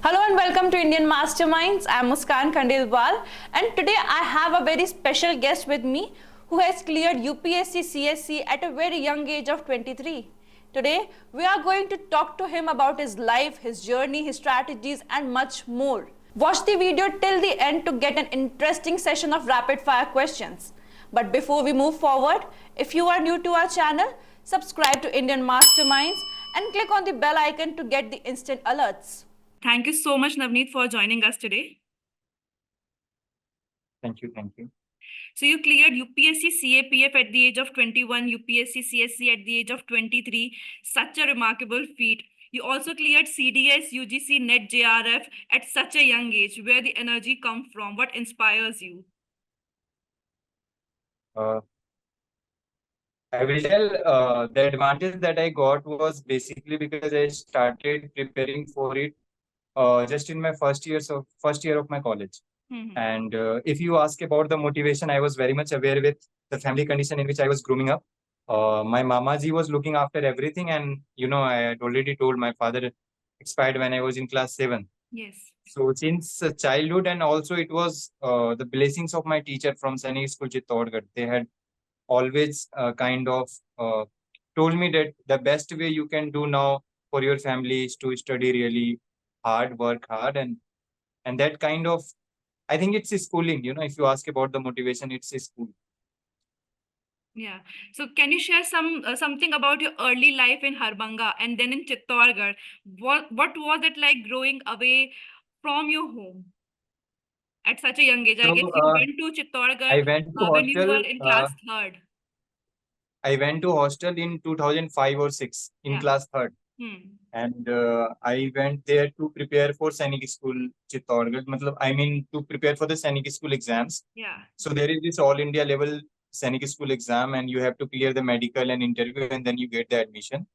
Hello and welcome to Indian Masterminds. I am Muskan Khandelwal and today I have a very special guest with me who has cleared UPSC CSE at a very young age of 23. Today we are going to talk to him about his life, his journey, his strategies and much more. Watch the video till the end to get an interesting session of rapid fire questions. But before we move forward, if you are new to our channel, subscribe to Indian Masterminds and click on the bell icon to get the instant alerts. Thank you so much, Navneet, for joining us today. Thank you. So you cleared UPSC CAPF at the age of 21, UPSC CSE at the age of 23. Such a remarkable feat. You also cleared CDS, UGC, NET, JRF at such a young age. Where the energy come from? What inspires you? I will tell the advantage that I got was basically because I started preparing for it just in my first year of my college. And if you ask about the motivation, I was very much aware with the family condition in which I was growing up. My mamaji was looking after everything, and I had already told my father expired when I was in class 7. Yes. So since childhood, and also it was the blessings of my teacher from Sainik School Chittorgarh. They had always kind of told me that the best way you can do now for your family is to study really hard, work hard, and that kind of, I think it's schooling. If you ask about the motivation, it's school. Yeah. So can you share something about your early life in Harbanga and then in Chittorgarh? What was it like growing away from your home at such a young age? I So guess you went to Chittorgarh I went to when you were hostel. in class third. I went to hostel in 2005 or 6 in class 3rd. And I went there to prepare for Sainik School Chittorgarh. I mean, to prepare for the Sainik School exams. Yeah. So there is this all India level Sainik School exam, and you have to clear the medical and interview, and then you get the admission.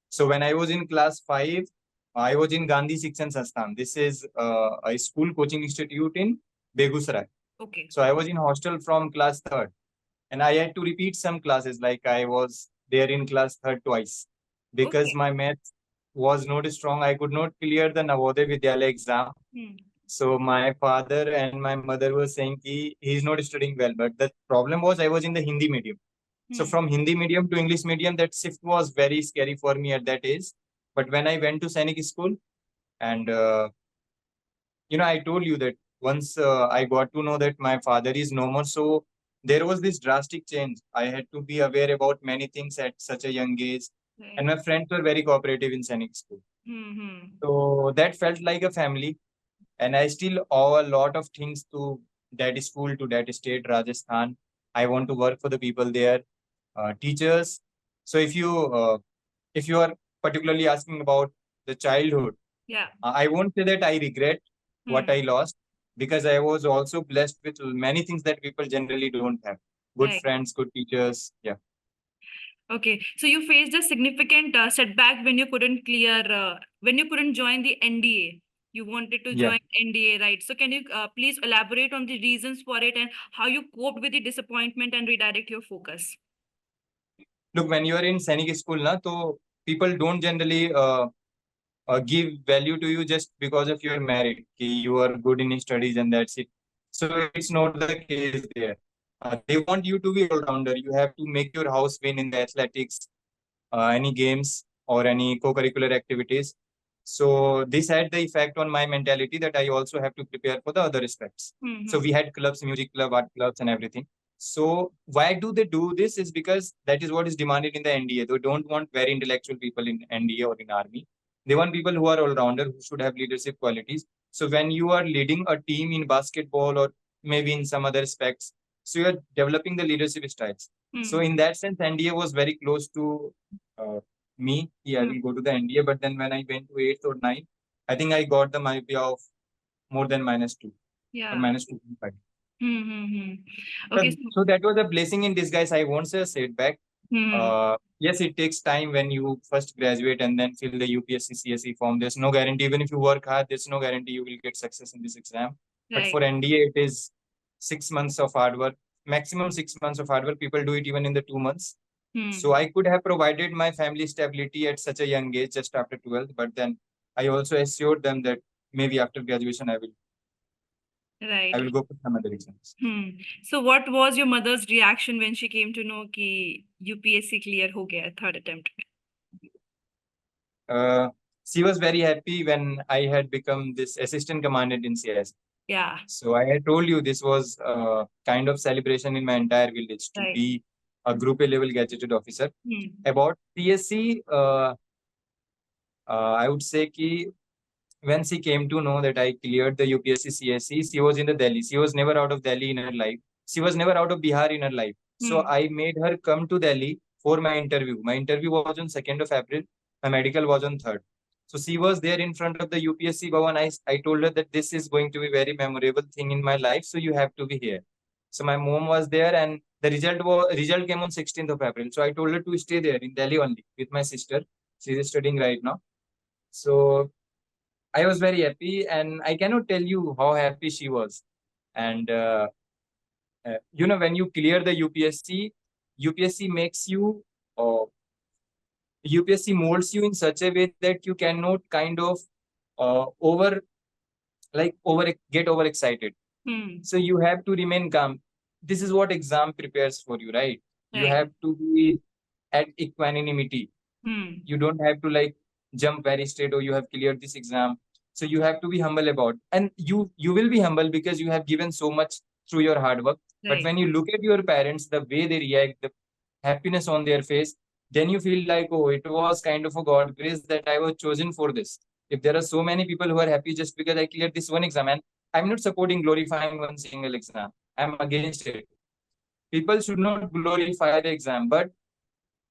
So when I was in class 5, I was in Gandhi Shikshan Sansthan. This is a school coaching institute in Begusarai. Okay. So I was in hostel from class 3rd, and I had to repeat some classes. Like I was there in class 3rd twice because my math was not strong. I could not clear the Navodaya Vidyalaya exam. So my father and my mother were saying he's not studying well. But the problem was I was in the Hindi medium. So from Hindi medium to English medium, that shift was very scary for me at that age. But when I went to Sainik School, and I told you that once I got to know that my father is no more, so there was this drastic change. I had to be aware about many things at such a young age. And my friends were very cooperative in Sainik School. So that felt like a family. And I still owe a lot of things to that school, to that state, Rajasthan. I want to work for the people there, teachers. So if you are particularly asking about the childhood, I won't say that I regret what I lost, because I was also blessed with many things that people generally don't have. Good friends, good teachers. Yeah. Okay, so you faced a significant setback when you couldn't join the NDA. You wanted to join NDA, right? So can you please elaborate on the reasons for it and how you coped with the disappointment and redirect your focus? Look, when you are in Sainik School, so people don't generally give value to you just because of your merit. You are good in studies and that's it. So it's not the case there. They want you to be all-rounder. You have to make your house win in the athletics, any games or any co-curricular activities. So this had the effect on my mentality that I also have to prepare for the other aspects. So we had clubs, music club, art clubs and everything. So why do they do this is because that is what is demanded in the NDA. They don't want very intellectual people in NDA or in army. They want people who are all-rounder, who should have leadership qualities. So when you are leading a team in basketball or maybe in some other aspects, so you're developing the leadership styles. So in that sense, NDA was very close to me. Yeah, I will go to the NDA. But then when I went to 8th or 9th, I think I got the myopia of more than -2 or -2.5. Okay. So that was a blessing in disguise. I won't say a setback. Yes, it takes time when you first graduate and then fill the UPSC CSE form. There's no guarantee. Even if you work hard, there's no guarantee you will get success in this exam. But for NDA, it is 6 months of hard work, maximum 6 months of hard work. People do it even in the 2 months. So I could have provided my family stability at such a young age, just after 12th. But then I also assured them that maybe after graduation I will Right. go for some other exams. So what was your mother's reaction when she came to know कि UPSC clear हो गया third attempt? She was very happy when I had become this assistant commandant in CSE. Yeah. So I had told you this was kind of celebration in my entire village to Right. be a Group A level gazetted officer. About CSE, I would say कि when she came to know that I cleared the UPSC CSE, she was in the Delhi. She was never out of Delhi in her life. She was never out of Bihar in her life. So I made her come to Delhi for my interview. My interview was on 2nd of April. My medical was on 3rd. So she was there in front of the UPSC Bhavan. I told her that this is going to be very memorable thing in my life. So you have to be here. So my mom was there and the result came on 16th of April. So I told her to stay there in Delhi only with my sister. She is studying right now. So I was very happy and I cannot tell you how happy she was. And, when you clear the UPSC, UPSC makes you, UPSC molds you in such a way that you cannot kind of get overexcited. So you have to remain calm. This is what exam prepares for you, right? You have to be at equanimity. You don't have to jump very straight or you have cleared this exam. So you have to be humble about, and you will be humble because you have given so much through your hard work. But when you look at your parents, the way they react, the happiness on their face, then you feel like, oh, it was kind of a God grace that I was chosen for this. If there are so many people who are happy just because I cleared this one exam, and I'm not supporting glorifying one single exam. I'm against it. People should not glorify the exam, but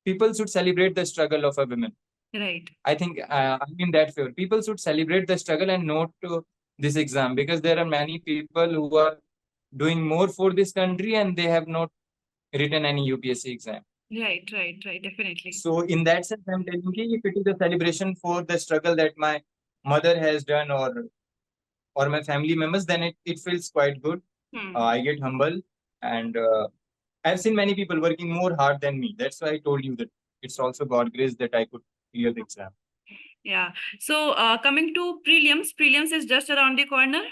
people should celebrate the struggle of a woman. Right. I think I'm in that favor. People should celebrate the struggle and not this exam, because there are many people who are doing more for this country and they have not written any UPSC exam. Right, definitely. So in that sense, I'm telling you, if it is a celebration for the struggle that my mother has done or my family members, then it feels quite good. I get humble and I've seen many people working more hard than me. That's why I told you that it's also God grace that I could clear the exam. Yeah. So coming to prelims is just around the corner.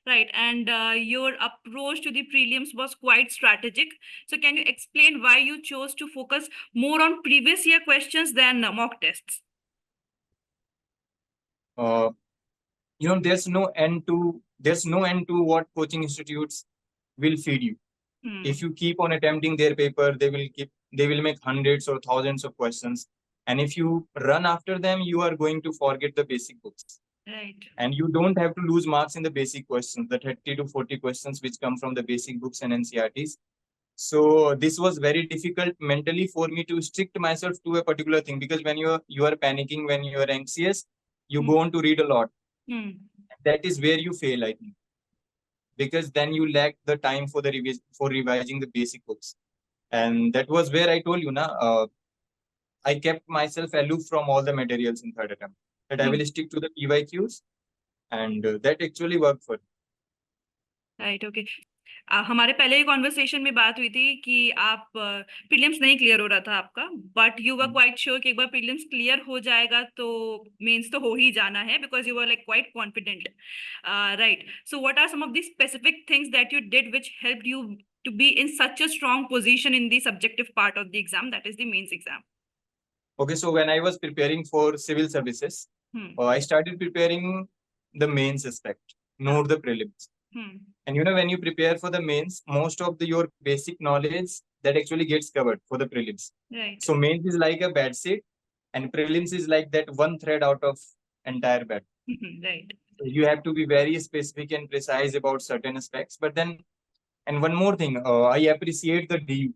Right, and your approach to the prelims was quite strategic. So can you explain why you chose to focus more on previous year questions than mock tests? There's no end to what coaching institutes will feed you. If you keep on attempting their paper, they will make hundreds or thousands of questions. And if you run after them, you are going to forget the basic books. Right. And you don't have to lose marks in the basic questions, the 30 to 40 questions which come from the basic books and NCRTs. So this was very difficult mentally for me to stick myself to a particular thing, because when you are panicking, when you are anxious, you go on to read a lot. That is where you fail, I think, because then you lack the time for revising the basic books. And that was where I told you I kept myself aloof from all the materials in third attempt, that I will stick to the PYQs, and that actually worked for me. Right, okay. हमारे पहले ही conversation में बात हुई थी कि आप prelims नहीं clear हो रहा था आपका, but you were quite sure कि एक बार प्रीलिम्स क्लियर हो जाएगा तो मेंस तो हो ही जाना है, because you were like quite confident. Right. So what are some of the specific things that you did which helped you to be in such a strong position in the subjective part of the exam, that is the mains exam? Okay, so when I was preparing for civil services, I started preparing the mains aspect, not the prelims. And when you prepare for the mains, most of your basic knowledge that actually gets covered for the prelims. Right. So mains is like a bed sheet, and prelims is like that one thread out of entire bed. Right. So you have to be very specific and precise about certain aspects. But then, and one more thing, I appreciate the DU,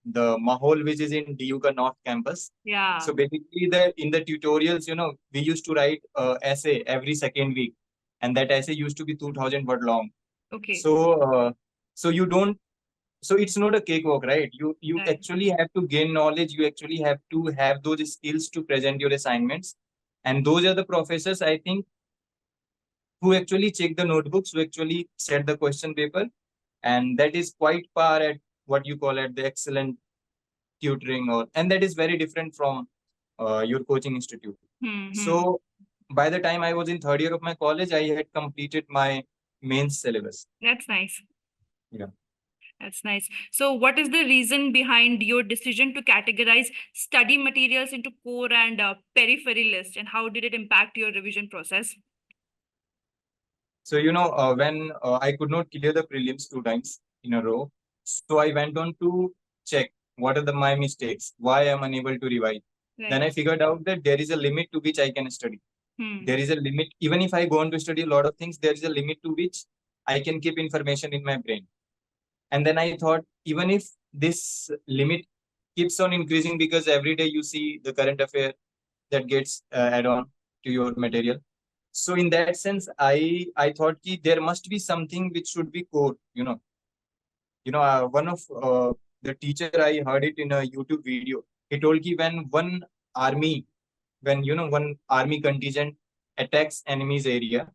the Mahol which is in DU ka North Campus. Yeah. So basically, in the tutorials, we used to write essay every second week, and that essay used to be 2,000 word long. Okay. So you don't. So it's not a cakewalk, right? You right. Actually have to gain knowledge. You actually have to have those skills to present your assignments, and those are the professors, I think, who actually check the notebooks, who actually set the question paper, and that is quite far at what you call at the excellent tutoring, and that is very different from your coaching institute. So by the time I was in third year of my college, I had completed my mains syllabus. That's nice. Yeah. That's nice. So, what is the reason behind your decision to categorize study materials into core and periphery list, and how did it impact your revision process? So, when I could not clear the prelims 2 times in a row, so I went on to check what are my mistakes, why I'm unable to revise. Then I figured out that there is a limit to which I can study. There is a limit. Even if I go on to study a lot of things, there is a limit to which I can keep information in my brain. And then I thought, even if this limit keeps on increasing because every day you see the current affair that gets add on to your material. So in that sense, I thought ki there must be something which should be core. One of the teacher, I heard it in a YouTube video. He told ki when one army contingent attacks enemy's area,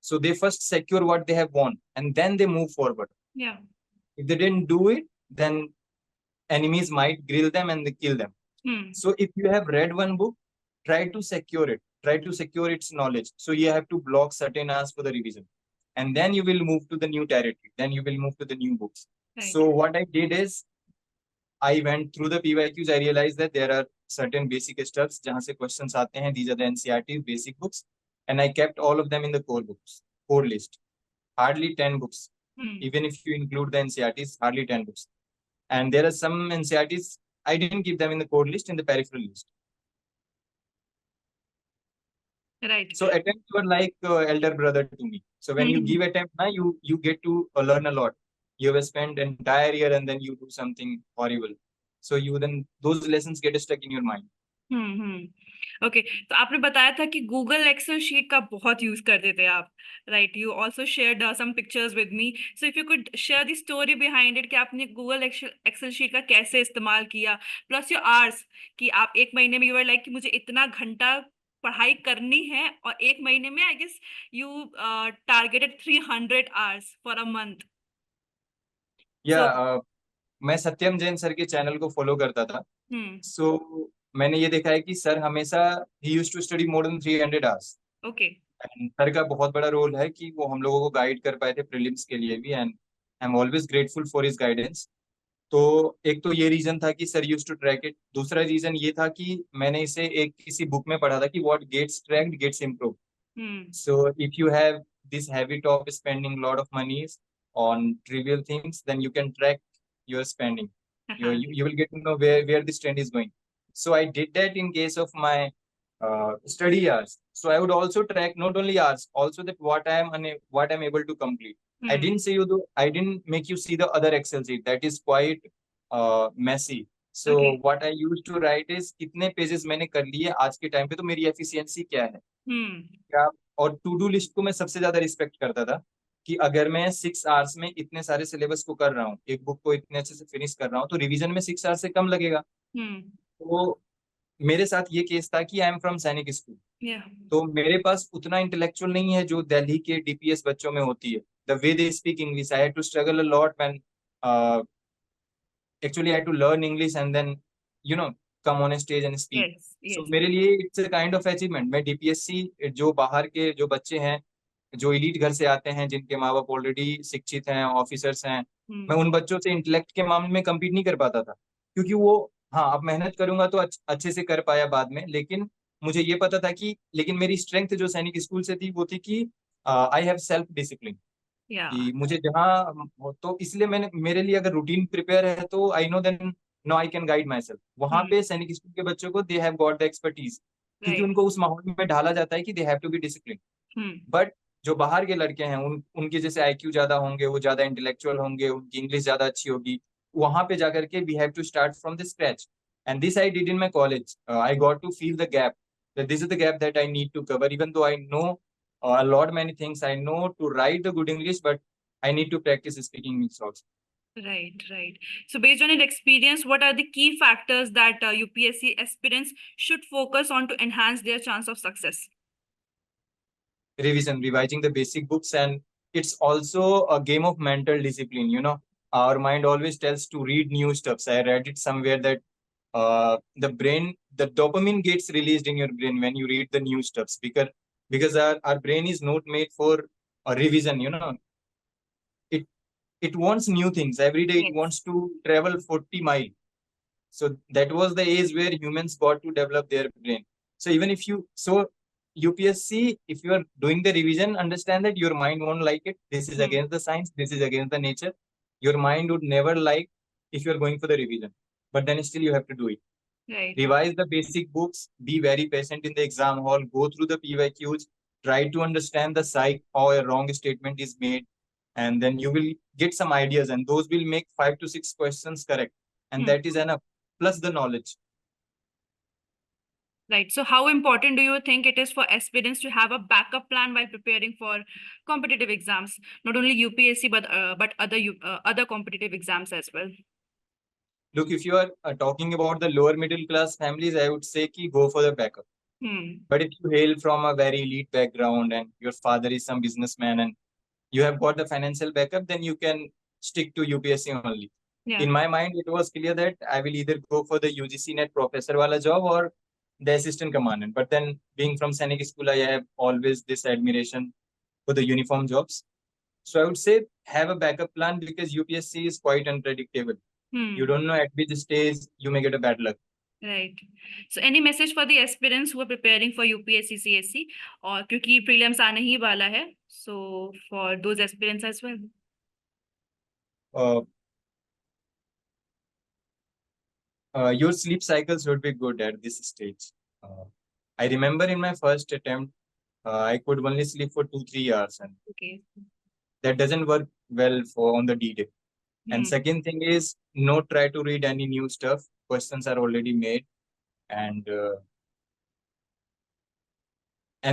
so they first secure what they have won and then they move forward. Yeah. If they didn't do it, then enemies might grill them and they kill them. So if you have read one book, try to secure it. Try to secure its knowledge. So you have to block certain hours for the revision. And then you will move to the new territory. Then you will move to the new books. Right. So what I did is, I went through the PYQs. I realized that there are certain basic stuffs jahan se questions aate hain. These are the NCERT basic books. And I kept all of them in the core list. Hardly 10 books. Even if you include the NCERTs, hardly 10 books. And there are some NCERTs, I didn't keep them in the core list, in the peripheral list. Right. So attempts were like elder brother to me. So when you give attempt, you get to learn a lot. You have spent an entire year and then you do something horrible. So those lessons get stuck in your mind. Okay तो आपने बताया था कि Google Excel sheet का बहुत use करते थे आप, right? You also shared some pictures with me, so if you could share the story behind it कि आपने गूगल एक्सेल शीट का कैसे इस्तेमाल किया, प्लस योर आवर्स कि आप एक महीने में यू वर लाइक कि मुझे इतना घंटा पढ़ाई करनी है, और एक महीने में I guess you targeted 300 hours for a month. मैं सत्यम जैन सर के चैनल को फॉलो करता था. सो मैंने ये देखा है कि सर हमेशा ही used to study more than 300 hours. Okay. Sir का बहुत बड़ा रोल है कि वो हम लोगों को गाइड कर पाए थे प्रीलिम्स के लिए भी, and I am always grateful for his guidance. तो एक तो ये रीजन था कि sir used to track it. दूसरा रीजन ये था कि मैंने इसे एक किसी बुक में पढ़ा था कि what gets tracked gets improved. So if you have this habit of spending lot of monies on trivial things, then you can track your spending. You will get to know where this trend is going. So I did that in case of my study hours. So I would also track not only hours, also that what I'm able to complete. I didn't make you see the other Excel sheet. That is quite messy. So what I used to write is कितने pages मैंने कर लिए आज के time पे, तो मेरी efficiency क्या है. क्या, और टू डू लिस्ट को मैं सबसे ज्यादा रिस्पेक्ट करता था कि अगर मैं 6 आवर्स में इतने सारे सिलेबस को कर रहा हूँ, एक बुक को इतने अच्छे से फिनिश कर रहा हूँ, तो रिवीजन में 6 आवर्स से कम लगेगा. तो मेरे साथ ये केस था कि आई एम फ्रॉम सैनिक स्कूल. तो मेरे पास उतना इंटेलेक्चुअल नहीं है जो दिल्ली के DPS बच्चों में होती है. The way they speak English, I had to struggle a lot when actually I had to learn English and then come on stage and speak. So मेरे लिए it's a kind of achievement. मैं DPSC, जो बाहर के जो बच्चे हैं, जो एलीट घर से आते हैं, जिनके माँ बाप ऑलरेडी शिक्षित हैं, ऑफिसर्स हैं, मैं उन बच्चों से इंटेलेक्ट के मामले में कम्पीट नहीं कर पाता था. क्योंकि वो, हाँ, अब मेहनत करूंगा तो अच्छे से कर पाया बाद में, लेकिन मुझे ये पता था कि, लेकिन मेरी स्ट्रेंथ जो सैनिक स्कूल से थी वो थी कि आई हैव सेल्फ डिसिप्लिन. कि मुझे जहाँ, तो इसलिए मेरे लिए अगर रूटीन प्रिपेयर है तो I know then no I can guide myself. वहां पे सैनिक स्कूल के बच्चों को they have got the expertise, क्योंकि उनको उस माहौल में ढाला जाता है कि they have to be discipline. But जो बाहर के लड़के हैं, उनके जैसे IQ ज्यादा होंगे, वो ज्यादा इंटेलेक्चुअल होंगे, उनकी इंग्लिश ज्यादा अच्छी होगी. वहां पे जाकर के we have to start from the scratch. And this I did in my college. I got to feel the gap, that this is the gap that I need to cover. Even though I know a lot many things, I know to write the good English, but I need to practice speaking English also. Right. So based on your experience, what are the key factors that UPSC aspirants should focus on to enhance their chance of success? Revising the basic books, and it's also a game of mental discipline. Our mind always tells to read new stuff. I read it somewhere that the dopamine gets released in your brain when you read the new stuff, because because our brain is not made for a revision, you know. It wants new things every day. It Yes. wants to travel 40 miles. So that was the age where humans got to develop their brain. So even if you, so UPSC, if you are doing the revision, understand that your mind won't like it. This is Hmm. against the science. This is against the nature. Your mind would never like if you are going for the revision. But then still you have to do it. Right. Revise the basic books. Be very patient in the exam hall. Go through the PYQs. Try to understand the psych, how a wrong statement is made. And then you will get some ideas, and those will make 5 to 6 questions correct. And Hmm. that is enough. Plus the knowledge. Right. So how important do you think it is for aspirants to have a backup plan while preparing for competitive exams? Not only UPSC, but other competitive exams as well. Look, if you are talking about the lower middle class families, I would say ki go for the backup. Hmm. But if you hail from a very elite background and your father is some businessman and you have got the financial backup, then you can stick to UPSC only. Yeah. In my mind, it was clear that I will either go for the UGC net professor wala job or the assistant commandant. But then being from Sainik school, I have always this admiration for the uniform jobs. So I would say have a backup plan because UPSC is quite unpredictable. Hmm. You don't know at which stage you may get a bad luck. Right. So any message for the aspirants who are preparing for UPSC CSE और क्योंकि prelims आने ही वाला है, so for those aspirants as well. Your sleep cycles should be good at this stage. I remember in my first attempt, I could only sleep for 2-3 hours, and Okay. that doesn't work well for on the D-Day. And Hmm. second thing is, not try to read any new stuff. Questions are already made, and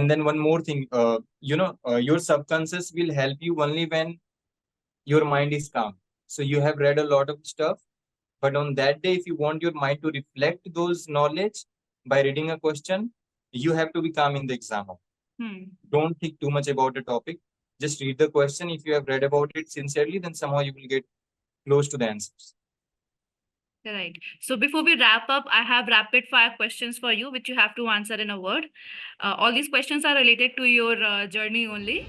then one more thing, your subconscious will help you only when your mind is calm. So you have read a lot of stuff, but on that day, if you want your mind to reflect those knowledge by reading a question, you have to be calm in the exam hall. Hmm. Don't think too much about the topic. Just read the question. If you have read about it sincerely, then somehow you will get close to the answers. Right. So before we wrap up, I have rapid fire questions for you, which you have to answer in a word. All these questions are related to your journey only.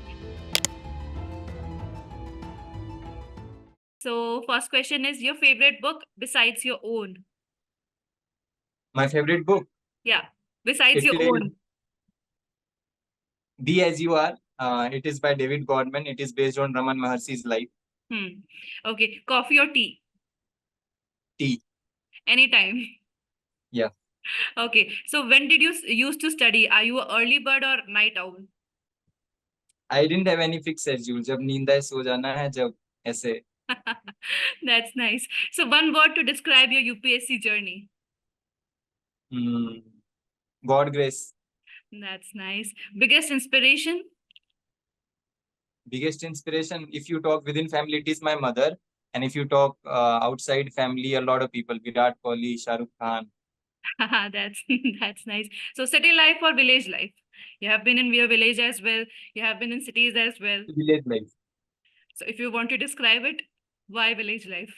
So first question is your favorite book besides your own? My favorite book, Yeah, besides it your is own. Be As You Are. It is by David Godman. It is based on Raman Maharshi's life. Okay, coffee or tea? Tea. Anytime. Yeah. Okay, so when did you used to study? Are you a early bird or night owl? I didn't have any fixed schedule. जब नींद आए सो जाना है, जब ऐसे. That's nice. So one word to describe your UPSC journey. God grace. That's nice. Biggest inspiration? Biggest inspiration, if you talk within family, it is my mother. And if you talk outside family, a lot of people, Virat Kohli, Shah Rukh Khan. That's nice. So city life or village life? You have been in your village as well. You have been in cities as well. Village life. So if you want to describe it, why village life?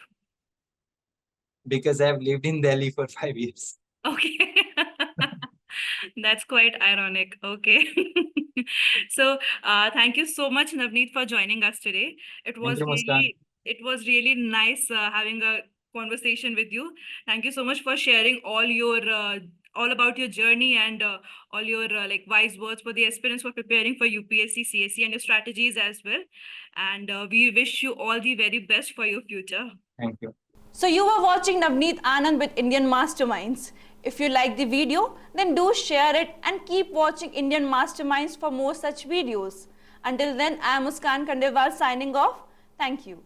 Because I have lived in Delhi for 5 years. Okay. That's quite ironic. Okay. So thank you so much, Navneet, for joining us today. Thank you, Muskan. It was really nice having a conversation with you. Thank you so much for sharing all about your journey and all your like wise words for the aspirants for preparing for UPSC, CSE, and your strategies as well. And we wish you all the very best for your future. Thank you. So you were watching Navneet Anand with Indian Masterminds. If you like the video, then do share it and keep watching Indian Masterminds for more such videos. Until then, I am Muskan Khandelwal signing off. Thank you.